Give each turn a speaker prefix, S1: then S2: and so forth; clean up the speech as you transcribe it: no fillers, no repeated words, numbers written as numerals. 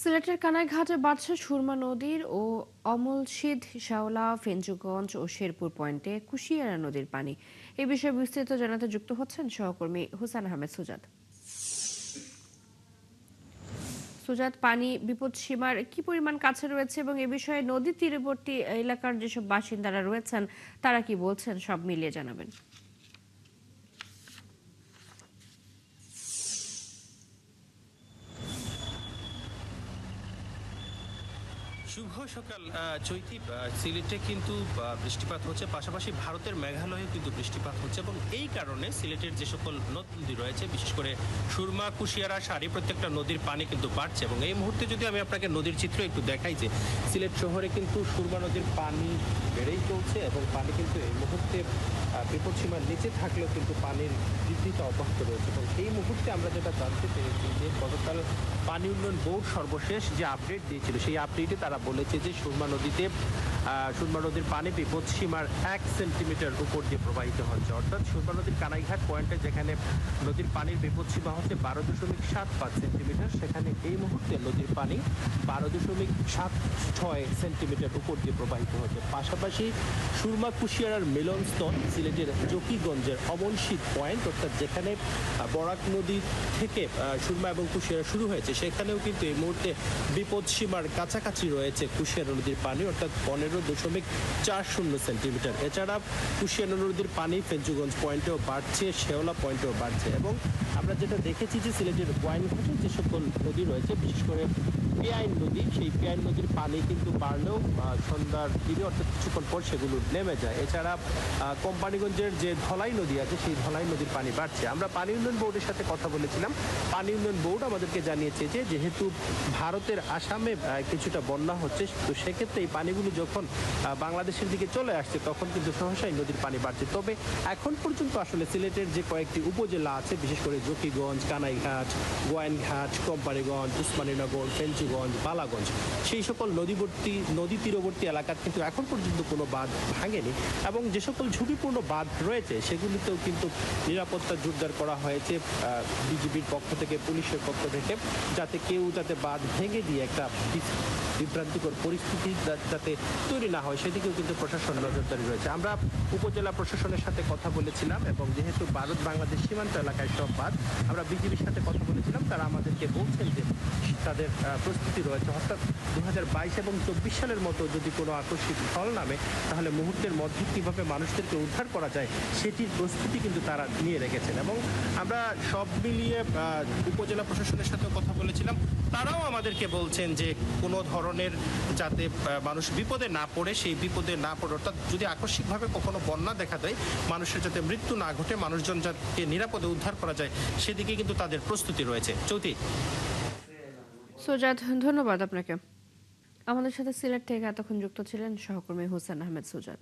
S1: সিলেটের কানাইঘাটে বাড়ছে সুরমা নদীর ও অমলশিদ, শাওলা, ফেঞ্চুগঞ্জ ও শেরপুর পয়েন্টে কুশিয়ারা নদীর পানি। এই বিষয়ে বিস্তারিত জানাতে যুক্ত হচ্ছেন সহকর্মী হুসান আহমেদ সুজাত। সুজাত, পানি বিপদসীমার কি পরিমাণ কাছে রয়েছে এবং এ বিষয়ে নদী তীরবর্তী এলাকার যেসব বাসিন্দারা রয়েছেন তারা কি বলছেন, সব মিলিয়ে জানাবেন।
S2: শুভ সকাল চৈতি। সিলেটে কিন্তু বৃষ্টিপাত হচ্ছে, পাশাপাশি ভারতের মেঘালয়ে কিন্তু বৃষ্টিপাত হচ্ছে এবং এই কারণে সিলেটের যে সকল নদী রয়েছে, বিশেষ করে সুরমা, কুশিয়ারা, সারি, প্রত্যেকটা নদীর পানি কিন্তু বাড়ছে। এবং এই মুহূর্তে যদি আমি আপনাকে নদীর চিত্র একটু দেখাই, যে সিলেট শহরে কিন্তু সুরমা নদীর পানি বেড়েই চলছে এবং পানি কিন্তু এই মুহূর্তে বিপদসীমার নিচে থাকলেও কিন্তু পানির বৃদ্ধিটা অব্যাহত রয়েছে। এবং এই মুহূর্তে আমরা যেটা জানতে পেরেছি যে গতকাল পানি উন্নয়ন বোর্ড সর্বশেষ যে আপডেট দিয়েছিল, সেই আপডেটে তারা বলেছে যে সুরমা নদীর পানি বিপদসীমার 1 সেন্টিমিটার উপর দিয়ে প্রবাহিত হচ্ছে। অর্থাৎ সুরমা নদীর কানাইঘাট পয়েন্টে যেখানে নদীর পানির বিপদসীমা হচ্ছে 12.75 সেন্টিমিটার, সেখানে এই মুহূর্তে নদীর পানি 12.76 সেন্টিমিটার উপর দিয়ে প্রবাহিত হচ্ছে। পাশাপাশি সুরমা কুশিয়ারার মিলনস্থল সিলেটের জকিগঞ্জের অমনশিদ পয়েন্ট, অর্থাৎ যেখানে বরাক নদী থেকে সুরমা এবং কুশিয়ারা শুরু হয়েছে, সেখানেও কিন্তু এই মুহূর্তে বিপদসীমার কাছাকাছি রয়েছে কুশিয়ারা নদীর পানি, অর্থাৎ 15.40 সেন্টিমিটার। এছাড়া কুশিয়ারা নদীর পানি ফেঞ্চুগঞ্জ পয়েন্টেও বাড়ছে, শেওলা পয়েন্টেও বাড়ছে। এবং আমরা যেটা দেখেছি যে সিলেটের গোয়াইনঘাটে যে সকল নদী রয়েছে, বিশেষ করে পেয়াইন নদী, সেই পেয়াইন নদীর পানি কিন্তু বাড়লেও সন্ধ্যার দিকে অর্থাৎ কিছুক্ষণ পর সেগুলো নেমে যায়। এছাড়া কোম্পানিগঞ্জের যে ধলাই নদী আছে, সেই ধলাই নদীর পানি বাড়ছে। আমরা পানি উন্নয়ন বোর্ডের সাথে কথা বলেছিলাম। পানি উন্নয়ন বোর্ড আমাদেরকে জানিয়েছে যে যেহেতু ভারতের আসামে কিছুটা বন্যা হচ্ছে, তো সেক্ষেত্রে এই পানিগুলো যখন বাংলাদেশের দিকে চলে আসছে, তখন কিন্তু সহসাই নদীর পানি বাড়ছে। তবে এখন পর্যন্ত আসলে সিলেটের যে কয়েকটি উপজেলা আছে, বিশেষ করে জকিগঞ্জ, কানাইঘাট, গোয়াইনঘাট, কোম্পানিগঞ্জ, উসমানীনগর, ফেঞ্চুগঞ্জ, বালাগঞ্জ, সেই সকল নদী তীরবর্তী এলাকার কিন্তু এখন পর্যন্ত কোনো বাঁধ ভাঙেনি। এবং যে সকল ঝুঁকিপূর্ণ বাঁধ রয়েছে, সেগুলিতেও কিন্তু নিরাপত্তা জোরদার করা হয়েছে বিজিবির পক্ষ থেকে, পুলিশের পক্ষ থেকে, যাতে কেউ যাতে বাঁধ ভেঙে দিয়ে একটা বিভ্রান্তিকর পরিস্থিতি যাতে তৈরি না হয়, সেদিকেও কিন্তু প্রশাসন নজরদারি রয়েছে। আমরা উপজেলা প্রশাসনের সাথে কথা বলেছিলাম এবং যেহেতু ভারত বাংলাদেশ সীমান্ত এলাকায় সব বাঁধ, আমরা বিজিবির সাথে কথা বলেছিলাম। তারা আমাদেরকে বলছেন যে তাদের প্রস্তুতি রয়েছে, অর্থাৎ 2022 এবং 24 সালের মতো যদি কোনো আকস্মিক ঝড় নামে, তাহলে মুহূর্তের মধ্যে কীভাবে মানুষদেরকে উদ্ধার করা যায় সেটির প্রস্তুতি কিন্তু তারা নিয়ে রেখেছেন। এবং আমরা সব মিলিয়ে উপজেলা প্রশাসনের সাথেও কথা বলেছিলাম। তারাও আমাদেরকে বলছেন যে কোনো ধরনের যাতে মানুষ বিপদে না পড়ে, সেই বিপদে না পড়ে, অর্থাৎ যদি আকস্মিকভাবে কখনো বন্যা দেখা দেয়, মানুষের যাতে মৃত্যু না ঘটে, মানুষজন যাতে নিরাপদে উদ্ধার করা যায়, সেদিকে কিন্তু তাদের প্রস্তুতি রয়েছে। চৌতি।
S1: সুজাত, ধন্যবাদ আপনাকে। আমাদের সাথে সিলেট থেকে এতক্ষণ যুক্ত ছিলেন সহকর্মী হুসান আহমেদ সুজাত।